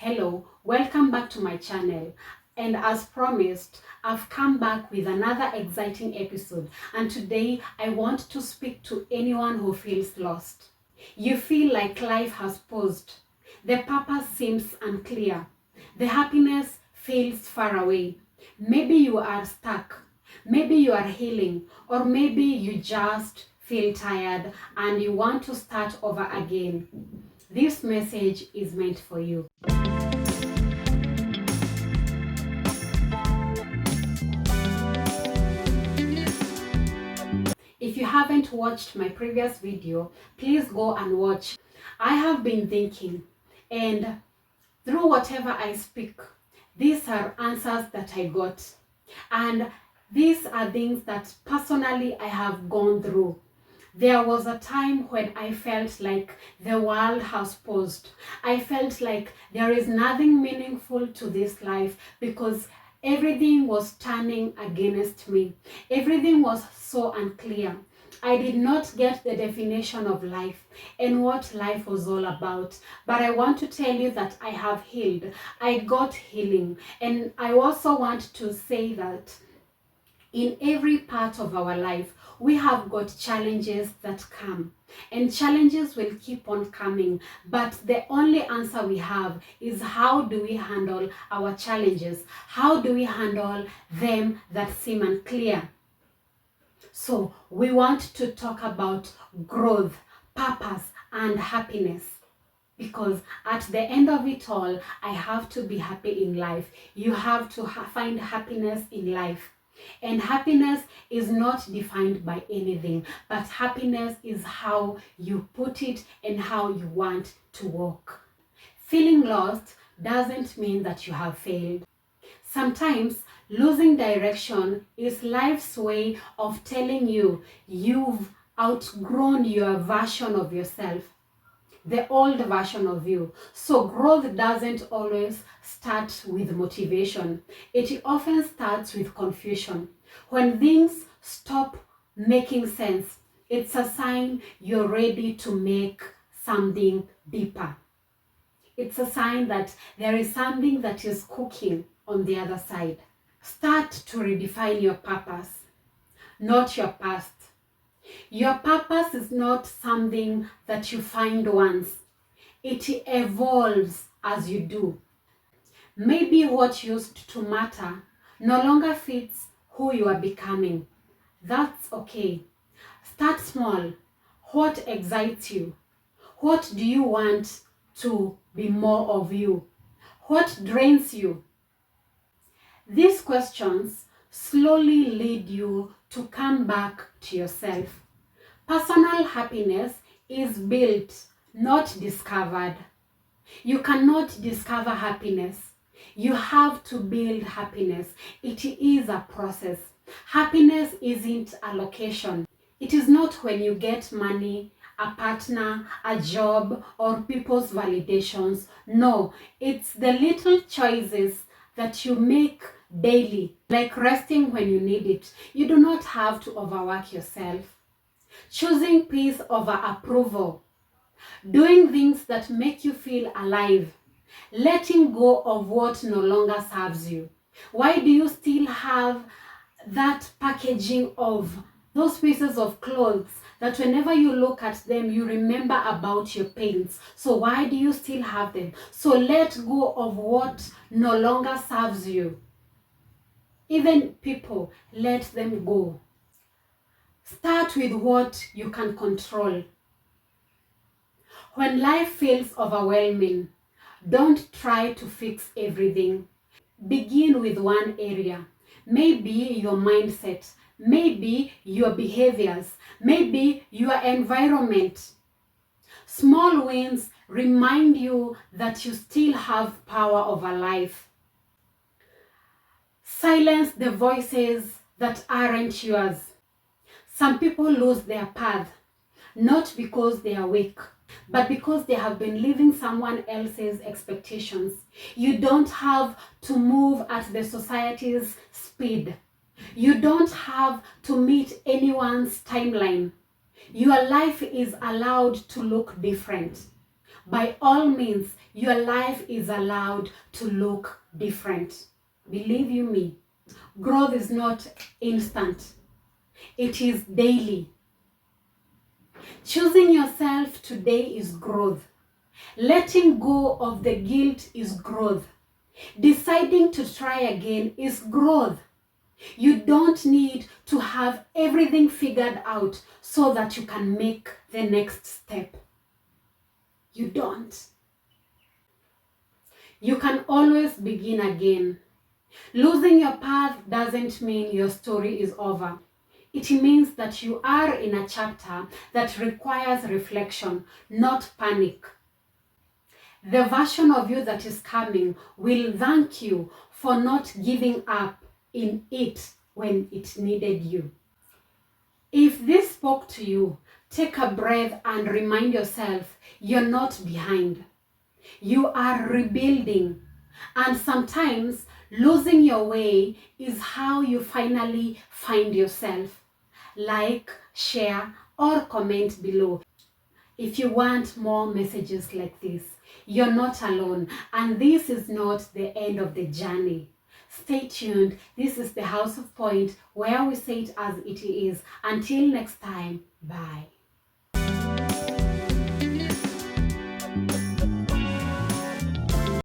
Hello, welcome back to my channel. And as promised, I've come back with another exciting episode. And today I want to speak to anyone who feels lost. You feel like life has paused. The purpose seems unclear. The happiness feels far away. Maybe you are stuck. Maybe you are healing. Or maybe you just feel tired and you want to start over again. This message is meant for you. If you haven't watched my previous video, please go and watch. I have been thinking, and through whatever I speak, these are answers that I got. And these are things that personally I have gone through. There was a time when I felt like the world has paused. I felt like there is nothing meaningful to this life because everything was turning against me. Everything was so unclear. I did not get the definition of life and what life was all about. But I want to tell you that I have healed. I got healing. And I also want to say that in every part of our life, we have got challenges that come, and challenges will keep on coming. But the only answer we have is how do we handle our challenges? How do we handle them that seem unclear? So we want to talk about growth, purpose, and happiness. Because at the end of it all, I have to be happy in life. You have to find happiness in life. And happiness is not defined by anything, but happiness is how you put it and how you want to walk. Feeling lost doesn't mean that you have failed. Sometimes losing direction is life's way of telling you you've outgrown your version of yourself, the old version of you. So growth doesn't always start with motivation. It often starts with confusion. When things stop making sense, it's a sign you're ready to make something deeper. It's a sign that there is something that is cooking on the other side. Start to redefine your purpose, not your past. Your purpose is not something that you find once. It evolves as you do. Maybe what used to matter no longer fits who you are becoming. That's okay. Start small. What excites you? What do you want to be more of you? What drains you? These questions slowly lead you to come back to yourself. Personal happiness is built, not discovered. You cannot discover happiness. You have to build happiness. It is a process. Happiness isn't a location. It is not when you get money, a partner, a job, or people's validations. No, it's the little choices that you make daily, like resting when you need it. You do not have to overwork yourself. Choosing peace over approval. Doing things that make you feel alive. Letting go of what no longer serves you. Why do you still have that packaging of those pieces of clothes that whenever you look at them, you remember about your pains? So why do you still have them? So let go of what no longer serves you. Even people, let them go. Start with what you can control. When life feels overwhelming, don't try to fix everything. Begin with one area. Maybe your mindset, maybe your behaviors, maybe your environment. Small wins remind you that you still have power over life. Silence the voices that aren't yours. Some people lose their path, not because they are weak, but because they have been living someone else's expectations. You don't have to move at the society's speed. You don't have to meet anyone's timeline. Your life is allowed to look different. by all means, your life is allowed to look different. Believe you me, growth is not instant. It is daily. Choosing yourself today is growth. Letting go of the guilt is growth. Deciding to try again is growth. You don't need to have everything figured out so that you can make the next step. You don't. You can always begin again. Losing your path doesn't mean your story is over. It means that you are in a chapter that requires reflection, not panic. The version of you that is coming will thank you for not giving up in it when it needed you. If this spoke to you, take a breath and remind yourself you're not behind. You are rebuilding. And sometimes losing your way is how you finally find yourself. Like, share, or comment below if you want more messages like this. You're not alone, and this is not the end of the journey. Stay tuned. This is the House of Point, where we say it as it is. Until next time, bye.